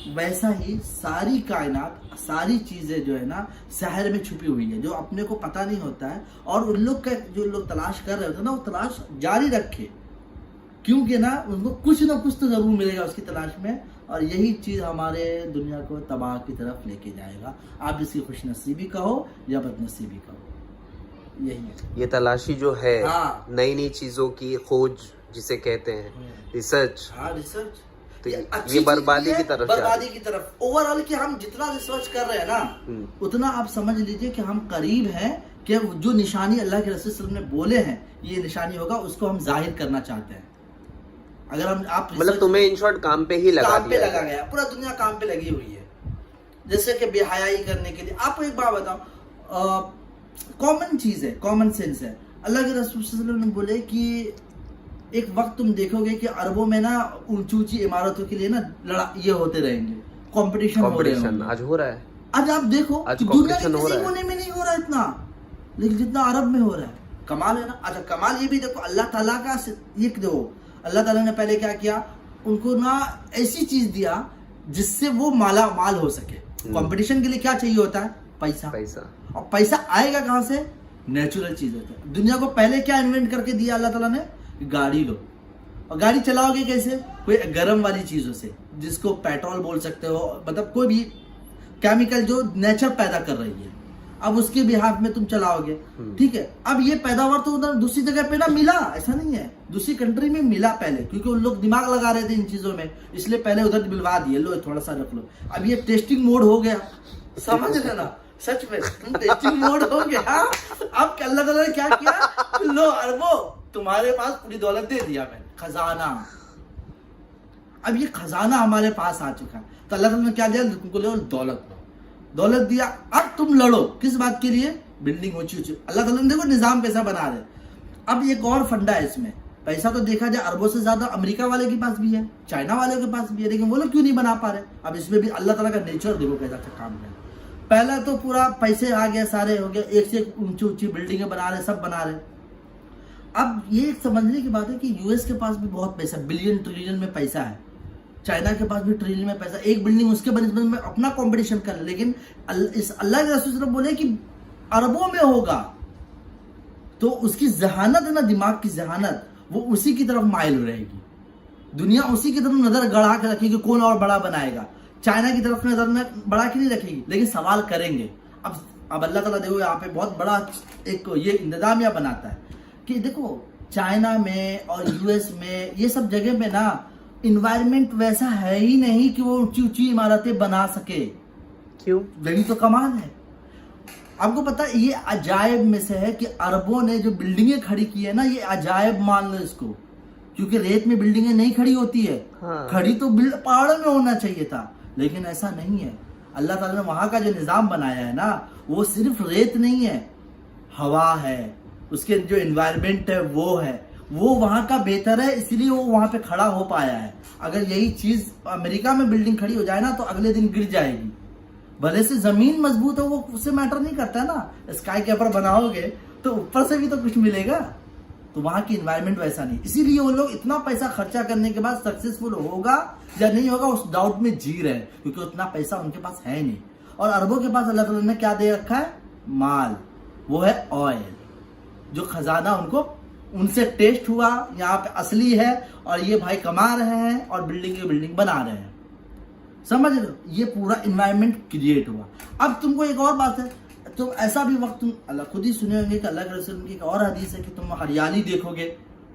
वैसा ही सारी कायनात, सारी चीजें जो है ना शहर में छुपी हुई है, जो अपने को पता नहीं होता है। और उन लोग का जो लोग तलाश कर रहे होते हैं ना, वो तलाश जारी रखे, क्योंकि ना उनको कुछ ना कुछ तो जरूर मिलेगा उसकी तलाश में। और यही चीज हमारे दुनिया को तबाह की तरफ लेके जाएगा। आप इसकी खुशनसीबी कहो या बदनसीबी कहो, यही है। ये तलाशी जो है हाँ। नई नई चीजों की खोज जिसे कहते हैं, रिसर्च, हाँ, रिसर्च तो अच्छी ये चीज बर्बादी भी है, की तरफ जा रही बर्बादी की तरफ। ओवरऑल कि हम जितना रिसर्च कर रहे हैं ना, उतना आप समझ लीजिए कि हम करीब हैं कि जो निशानी अल्लाह के रसूल सल्लल्लाहु अलैहि वसल्लम ने बोले हैं ये निशानी होगा, उसको हम जाहिर करना चाहते हैं। अगर हम आप मतलब तुम्हें इन शॉर्ट काम पे ही लगा काम पे दिया लगा गया, पूरा दुनिया काम पे लगी हुई है। जैसे कि बेहयाई करने के लिए, आपको एक बात बताओ, कॉमन चीज है, कॉमन सेंस है। अल्लाह के रसूल सल्लल्लाहु अलैहि वसल्लम ने बोले कि एक वक्त तुम देखोगे कि अरबों में ना ऊंची ऊंची इमारतों के लिए ना ये होते रहेंगे, कंपटीशन हो रहे हैं। आज हो रहा है, आज आप देखो आज कि दुनिया के competition हो किसी रहा है। कोने में नहीं हो रहा इतना, लेकिन जितना अरब में हो रहा है। कमाल है ना। अच्छा, कमाल ये भी देखो, अल्लाह ताला का ये देखो, अल्लाह ताला ने पहले क्या किया, उनको ना ऐसी चीज दिया जिससे वो माला माल हो सके। कंपटीशन के लिए क्या चाहिए होता है? पैसा। पैसा। और पैसा आएगा कहाँ से? नेचुरल चीज होता है। दुनिया को पहले क्या इन्वेंट करके दिया अल्लाह ताला ने? गाड़ी लो। और गाड़ी चलाओगे कैसे? कोई गर्म वाली चीजों से, जिसको पेट्रोल बोल सकते हो, मतलब कोई भी केमिकल जो नेचर पैदा कर रही है, अब उसके बिहाफ में तुम चलाओगे, ठीक है। अब ये पैदावार तो उधर दूसरी जगह पे ना मिला, ऐसा नहीं है, दूसरी कंट्री में मिला पहले, क्योंकि उन लोग दिमाग लगा रहे थे इन चीजों में, इसलिए पहले उधर मिलवा दिए, लो थोड़ा सा रख लो। अब ये टेस्टिंग मोड हो गया, समझ रहे ना, सच में टेस्टिंग मोड हो गया। अब अल्लाह ताला ने क्या किया, लो अरबो तुम्हारे पास पूरी दौलत दे दिया मैंने, खजाना। अब ये खजाना हमारे पास आ चुका है, तो अल्लाह ताला ने क्या दिया, तुमको लो दौलत दिया। अब तुम लड़ो किस बात के लिए? बिल्डिंग ऊंची ऊंची। अल्लाह ताला ने देखो निजाम कैसा बना रहे। अब एक और फंडा है इसमें, पैसा तो देखा जाए अरबों से ज्यादा अमेरिका वाले के पास भी है, चाइना वाले के पास भी है, लेकिन वो लोग क्यों नहीं बना पा रहे? अब इसमें भी अल्लाह ताला का नेचर देखो कैसा काम है। पहला तो पूरा पैसे आ गए, सारे हो गए, एक से एक ऊंची ऊंची बिल्डिंगें बना रहे, सब बना रहे। अब ये समझने की बात है कि यूएस के पास भी बहुत पैसा, बिलियन ट्रिलियन में पैसा है, चाइना के पास भी ट्रिलियन में पैसा, एक बिल्डिंग उसके बनस्पत में अपना कंपटीशन कर, लेकिन इस अल्लाह के रसूल बोले कि अरबों में होगा, तो उसकी जहानत है ना, दिमाग की जहानत, वो उसी की तरफ माइल रहेगी। दुनिया उसी की तरफ नजर गड़ा के रखेगी, कौन और बड़ा बनाएगा। चाइना की तरफ नजर बढ़ा के नहीं रखेगी, लेकिन सवाल करेंगे। अब अल्लाह ताला देखो यहाँ पे बहुत बड़ा एक ये इंतजामिया बनाता है कि देखो चाइना में और यूएस में ये सब जगह पे ना इन्वायरमेंट वैसा है ही नहीं कि वो ऊंची ऊंची इमारतें बना सके। क्यों? यही तो कमाल है। आपको पता है ये अजायब में से है कि अरबों ने जो बिल्डिंगें खड़ी की है ना, ये अजायब मान लो इसको, क्योंकि रेत में बिल्डिंगें नहीं खड़ी होती है। हाँ। खड़ी तो पहाड़ों में होना चाहिए था, लेकिन ऐसा नहीं है। अल्लाह ताला ने वहां का जो निजाम बनाया है ना, वो सिर्फ रेत नहीं है, हवा है, उसके जो एनवायरमेंट है वो है, वो वहां का बेहतर है, इसलिए वो वहां पे खड़ा हो पाया है। अगर यही चीज अमेरिका में बिल्डिंग खड़ी हो जाए ना, तो अगले दिन गिर जाएगी। भले से जमीन मजबूत हो, वो उससे मैटर नहीं करता है ना। स्काई के ऊपर बनाओगे तो ऊपर से भी तो कुछ मिलेगा, तो वहां की एनवायरमेंट वैसा नहीं। इसीलिए वो लोग इतना पैसा खर्चा करने के बाद सक्सेसफुल होगा या नहीं होगा उस डाउट में जी रहे हैं, क्योंकि उतना पैसा उनके पास है नहीं। और अरबों के पास अल्लाह ताला ने क्या दे रखा है? माल, वो है ऑयल, जो खजाना उनको उनसे टेस्ट हुआ, यहाँ पे असली है, और ये भाई कमा रहे हैं और बिल्डिंग बना रहे हैं। समझ लो, ये पूरा इन्वायरमेंट क्रिएट हुआ। अब तुमको एक और बात है, तो ऐसा भी वक्त तुम अल्लाह खुद ही सुने होंगे कि अल्लाह के रसूल की एक और हदीस है कि तुम हरियाली देखोगे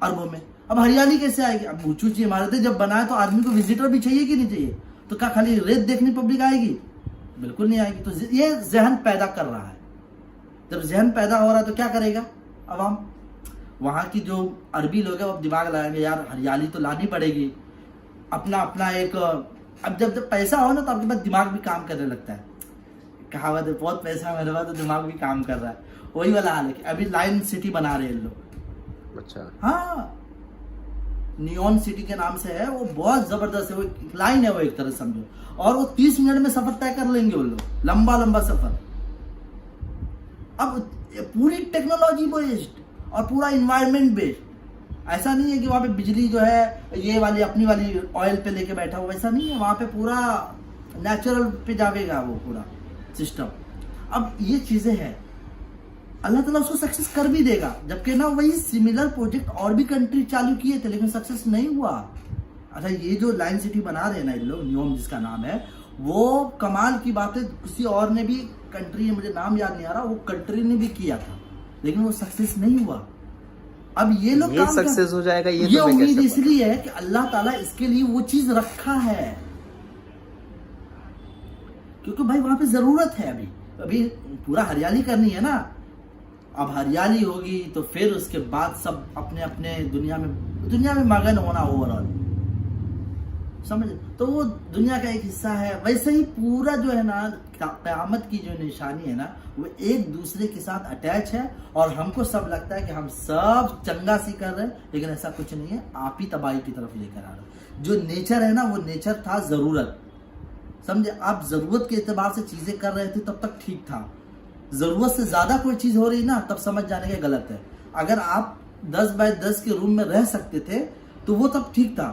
अरबों में। अब हरियाली कैसे आएगी? अब ऊंची ऊंची इमारतें जब बनाए तो आदमी को विजिटर भी चाहिए कि नहीं चाहिए? तो क्या खाली रेत देखने पब्लिक आएगी? बिल्कुल नहीं आएगी। तो ये जहन पैदा कर रहा है। जब जहन पैदा हो रहा है तो क्या करेगा अवाम? वहाँ की जो अरबी लोग हैं वो दिमाग लगाएंगे, यार हरियाली तो लानी पड़ेगी, अपना अपना एक। अब जब पैसा हो ना तो आपके पास दिमाग भी काम करने लगता है। कहावत है, बहुत पैसा मेरे पास तो दिमाग भी काम कर रहा है। वही वाला हाल है कि अभी लाइन सिटी बना रहे हैं लोग। अच्छा। हाँ, नियॉन सिटी के नाम से है, वो बहुत जबरदस्त है, वो लाइन है वो एक तरह समझो, और वो 30 मिनट में सफर तय कर लेंगे वो लोग, लंबा लंबा सफर। अब पूरी टेक्नोलॉजी बेस्ड और पूरा इन्वायरमेंट बेस्ड। ऐसा नहीं है कि वहाँ पे बिजली जो है ये वाली अपनी वाली ऑयल पे लेके बैठा हुआ, वैसा नहीं है। वहाँ पे पूरा नेचुरल पे जाएगा वो पूरा सिस्टम। अब ये चीजें हैं, अल्लाह ताला उसको सक्सेस कर भी देगा, जबकि ना वही सिमिलर प्रोजेक्ट और भी कंट्री चालू किए थे लेकिन सक्सेस नहीं हुआ। अच्छा, ये जो लाइन सिटी बना रहे हैं ना ये लोग, न्योम जिसका नाम है, वो कमाल की बात है, किसी और ने भी कंट्री, मुझे नाम याद नहीं आ रहा, वो कंट्री ने भी किया था लेकिन वो सक्सेस नहीं हुआ। अब ये लोग ये सक्सेस हो जाएगा ये उम्मीद इसलिए है कि अल्लाह ताला इसके लिए वो चीज रखा है, क्योंकि भाई वहां पे जरूरत है। अभी पूरा हरियाली करनी है ना, अब हरियाली होगी तो फिर उसके बाद सब अपने अपने दुनिया में मगन होना ओवरऑल, समझ। तो वो दुनिया का एक हिस्सा है। वैसे ही पूरा जो है ना क़यामत की जो निशानी है ना, वो एक दूसरे के साथ अटैच है और हमको सब लगता है कि हम सब चंगा सी कर रहे हैं, लेकिन ऐसा कुछ नहीं है। आप ही तबाही की तरफ लेकर आ रहे हो। जो नेचर है ना, वो नेचर था जरूरत, समझे। आप जरूरत के एतबार से चीजें कर रहे थे तब तक ठीक था, जरूरत से ज्यादा कोई चीज हो रही ना, तब समझ जाने का गलत है। अगर आप 10 बाय 10 के रूम में रह सकते थे तो वो तब ठीक था,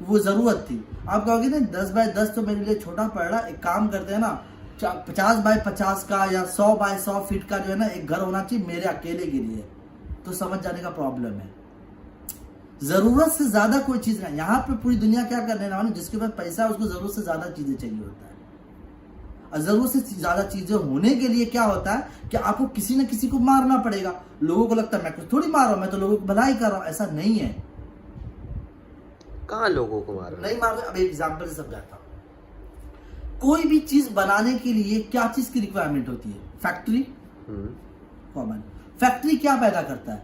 वो जरूरत थी। आप कहोगे ना 10 बाय 10 तो मेरे लिए छोटा पड़ रहा, एक काम करते हैं ना 50 बाय 50 का या 100 बाय 100 फीट का जो है ना एक घर होना चाहिए मेरे अकेले के लिए, तो समझ जाने का प्रॉब्लम है। जरूरत से ज्यादा कोई चीज नहीं। यहाँ पे पूरी दुनिया क्या करने वाला, जिसके पास पैसा है उसको जरूरत से ज्यादा चीजें चाहिए होता है। और जरूरत से ज्यादा चीजें होने के लिए क्या होता है कि आपको किसी न किसी को मारना पड़ेगा। लोगों को लगता है मैं कुछ थोड़ी मार रहा हूं, मैं तो लोगों को भलाई कर रहा हूं। ऐसा नहीं है। कहाँ लोगों को मार नहीं मार रहे। अब एग्जाम्पल से समझाता हूं। कोई भी चीज बनाने के लिए क्या चीज की रिक्वायरमेंट होती है? Factory, common. फैक्ट्री क्या पैदा करता है?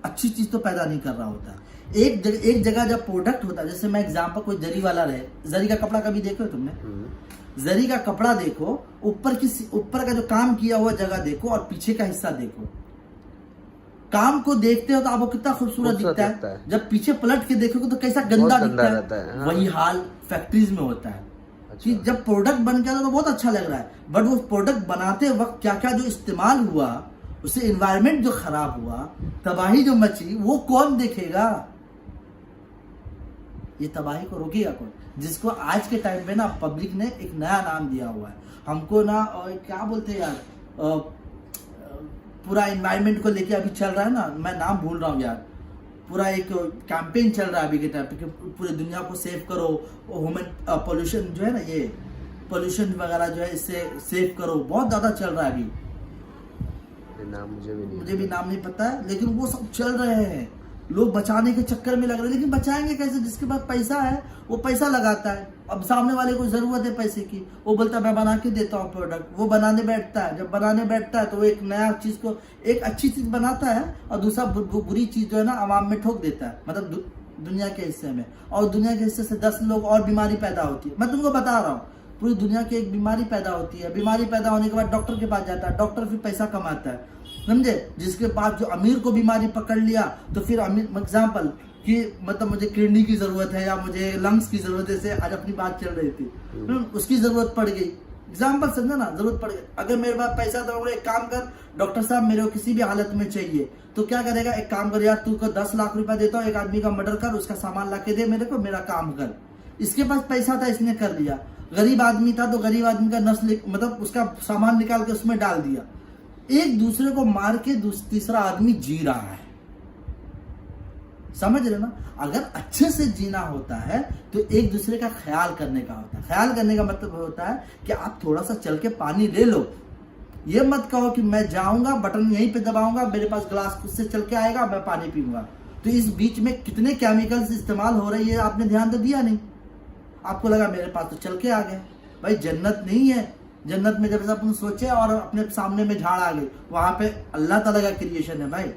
अच्छी चीज तो पैदा नहीं कर रहा होता। एक जगह जब प्रोडक्ट होता है, जैसे मैं एग्जाम्पल, कोई जरी वाला रहे, जरी का कपड़ा कभी देखो तुमने? जरी का कपड़ा देखो, ऊपर का जो काम किया हुआ जगह देखो और पीछे का हिस्सा देखो। काम को देखते हो तो आपको कितना खूबसूरत दिखता है, जब पीछे पलट के देखोगे तो कैसा गंदा दिखता है। हाँ। वही हाल फैक्ट्रीज में होता है। अच्छा। कि जब प्रोडक्ट बन गया तो बहुत अच्छा लग रहा है, बट वो प्रोडक्ट बनाते वक्त क्या क्या जो इस्तेमाल हुआ, उससे एनवायरनमेंट जो खराब हुआ, तबाही जो मची, वो कौन देखेगा? ये तबाही को रोकेगा कौन? जिसको आज के टाइम में ना पब्लिक ने एक नया नाम दिया हुआ है हमको ना, और क्या बोलते हैं यार, पूरा एनवायरनमेंट को लेके अभी चल रहा है ना, मैं नाम भूल रहा हूँ यार, पूरा एक कैंपेन चल रहा है अभी के टाइम पे, पूरी दुनिया को सेव करो, ह्यूमन पोल्यूशन जो है ना, ये पोल्यूशन वगैरह जो है इससे सेव करो, बहुत ज्यादा चल रहा है अभी। नाम मुझे भी नाम नहीं पता है, लेकिन वो सब चल रहे हैं। लोग बचाने के चक्कर में लग रहे हैं, लेकिन बचाएंगे कैसे? जिसके पास पैसा है वो पैसा लगाता है। अब सामने वाले को जरूरत है पैसे की, वो बोलता है मैं बना के देता हूँ प्रोडक्ट, वो बनाने बैठता है। जब बनाने बैठता है तो वो एक नया चीज को, एक अच्छी चीज बनाता है और दूसरा बुरी चीज जो है ना आवाम में ठोक देता है, मतलब दुनिया के हिस्से में। और दुनिया के हिस्से से 10 लोग और बीमारी पैदा होती है। मैं तुमको बता रहा हूँ, पूरी दुनिया की एक बीमारी पैदा होती है। बीमारी पैदा होने के बाद डॉक्टर के पास जाता है, डॉक्टर फिर पैसा कमाता है, समझे। जिसके पास जो अमीर को बीमारी पकड़ लिया तो फिर अमीर, एग्जाम्पल कि मतलब मुझे किडनी की जरूरत है या मुझे लंग्स की जरूरत है, जैसे आज अपनी बात चल रही थी, उसकी जरूरत पड़ गई, एग्जाम्पल समझा ना, जरूरत पड़ गई। अगर मेरे पास पैसा तो एक काम कर डॉक्टर साहब, मेरे को किसी भी हालत में चाहिए, तो क्या करेगा? एक काम कर यार, तू को 10 लाख रुपया देता हूँ, एक आदमी का मर्डर कर, उसका सामान ला के दे मेरे को, मेरा काम कर। इसके पास पैसा था, इसने कर लिया। गरीब आदमी था तो गरीब आदमी का नस्ल, मतलब उसका सामान निकाल के उसमें डाल दिया। एक दूसरे को मार के तीसरा आदमी जी रहा है, समझ रहे ना। अगर अच्छे से जीना होता है तो एक दूसरे का ख्याल करने का होता है। ख्याल करने का मतलब होता है कि आप थोड़ा सा चल के पानी ले लो। ये मत कहो कि मैं जाऊंगा, बटन यहीं पे दबाऊंगा, मेरे पास ग्लास खुद से चल के आएगा, मैं पानी पीऊंगा। तो इस बीच में कितने केमिकल्स इस्तेमाल हो रही है आपने ध्यान तो दिया नहीं। आपको लगा मेरे पास तो चल के आ गए। भाई जन्नत नहीं है। जन्नत में जब अपन सोचे और अपने सामने में झाड़ आ गई, वहां पे अल्लाह ताला का क्रिएशन है भाई।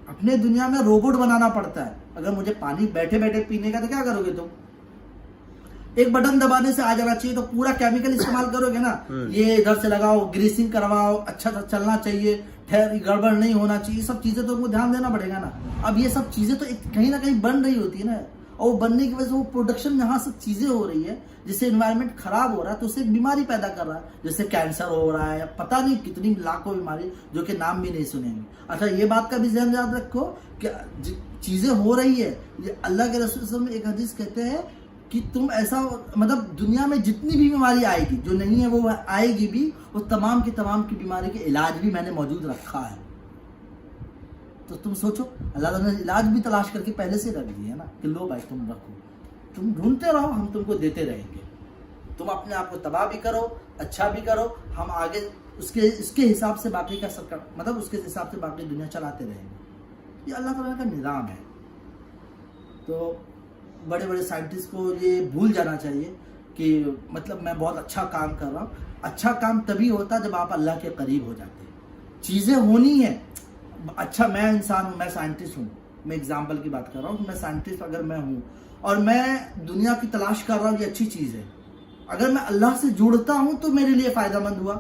अपने दुनिया में रोबोट बनाना पड़ता है। अगर मुझे पानी बैठे बैठे पीने का तो क्या करोगे तुम? एक बटन दबाने से आ जाना चाहिए, तो पूरा केमिकल इस्तेमाल करोगे ना। ये इधर से लगाओ, ग्रीसिंग करवाओ, अच्छा सा चलना चाहिए, ठहर गड़बड़ नहीं होना चाहिए, सब चीजें तो तुमको ध्यान देना पड़ेगा ना। अब ये सब चीजें तो कहीं ना कहीं बन रही होती है ना, और वो बनने की वजह से वो प्रोडक्शन यहाँ से चीजें हो रही है, जिससे एनवायरनमेंट खराब हो रहा है, तो उससे बीमारी पैदा कर रहा है, जैसे कैंसर हो रहा है, पता नहीं कितनी लाखों बीमारी जो कि नाम भी नहीं सुनेंगे। अच्छा, ये बात का भी ध्यान याद रखो कि चीजें हो रही है। ये अल्लाह के रसूल सल्लल्लाहु अलैहि वसल्लम एक हदीस कहते हैं कि तुम ऐसा, मतलब दुनिया में जितनी भी बीमारी आएगी, जो नहीं है वो आएगी भी, वो तमाम की बीमारी के इलाज भी मैंने मौजूद रखा है। तो तुम सोचो, अल्लाह ताला ने इलाज भी तलाश करके पहले से रख दिया है ना, कि लो भाई तुम रखो, तुम ढूंढते रहो, हम तुमको देते रहेंगे। तुम अपने आप को तबाह भी करो, अच्छा भी करो, हम आगे उसके हिसाब से बाकी का सब, मतलब उसके हिसाब से बाकी दुनिया चलाते रहेंगे। ये अल्लाह ताला का निज़ाम है। तो बड़े बड़े साइंटिस्ट को ये भूल जाना चाहिए कि मतलब मैं बहुत अच्छा काम कर रहा हूँ। अच्छा काम तभी होता जब आप अल्लाह के करीब हो जाते हैं। चीज़ें होनी है। अच्छा, मैं इंसान हूँ, मैं साइंटिस्ट हूँ, मैं एग्जाम्पल की बात कर रहा हूँ कि मैं साइंटिस्ट अगर मैं हूँ और मैं दुनिया की तलाश कर रहा हूँ, ये अच्छी चीज़ है, अगर मैं अल्लाह से जुड़ता हूँ तो मेरे लिए फ़ायदेमंद हुआ,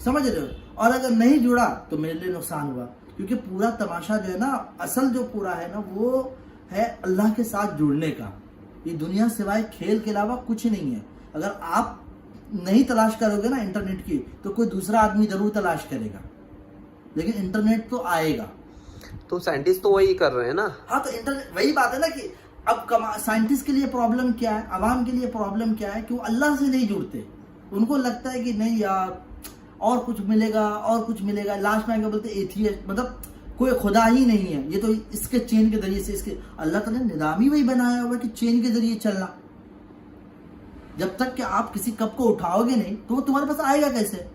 समझ रहे हो, और अगर नहीं जुड़ा तो मेरे लिए नुकसान हुआ। क्योंकि पूरा तमाशा जो है ना, असल जो पूरा है ना, वो है अल्लाह के साथ जुड़ने का। ये दुनिया सिवाय खेल के अलावा कुछ नहीं है। अगर आप नहीं तलाश करोगे ना इंटरनेट की, तो कोई दूसरा आदमी जरूर तलाश करेगा, लेकिन इंटरनेट तो आएगा। तो साइंटिस्ट तो वही कर रहे हैं ना। हाँ, तो इंटरनेट वही बात है ना कि अब साइंटिस्ट के लिए प्रॉब्लम क्या है, आवाम के लिए प्रॉब्लम क्या है कि वो अल्लाह से नहीं जुड़ते। उनको लगता है कि नहीं यार और कुछ मिलेगा, और कुछ मिलेगा, लास्ट में क्या बोलते एथियस्ट, मतलब कोई खुदा ही नहीं है, ये तो इसके चेन के जरिए से, इसके अल्लाह ताला ने निज़ाम ही वही बनाया हुआ कि चेन के जरिए चलना। जब तक कि आप किसी कप को उठाओगे नहीं तो वो तुम्हारे पास आएगा कैसे?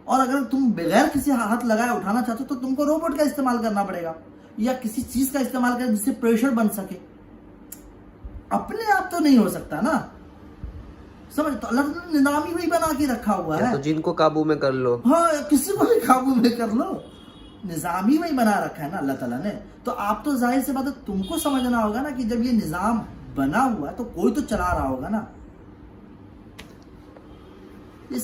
और अगर तुम बगैर किसी हाथ लगाए उठाना चाहते हो तो तुमको रोबोट का इस्तेमाल करना पड़ेगा, या किसी चीज का इस्तेमाल करें जिससे प्रेशर बन सके। अपने आप तो नहीं हो सकता ना, समझ? तो अल्लाह ने निज़ाम ही वही बना के रखा हुआ है। तो जिनको काबू में कर लो, हाँ, किसी को भी काबू में कर लो, निज़ाम ही वही बना रखा है ना अल्लाह ताला ने। तो आप तो जाहिर सी बात है, तुमको समझना होगा ना कि जब ये निज़ाम बना हुआ है तो कोई तो चला रहा होगा ना।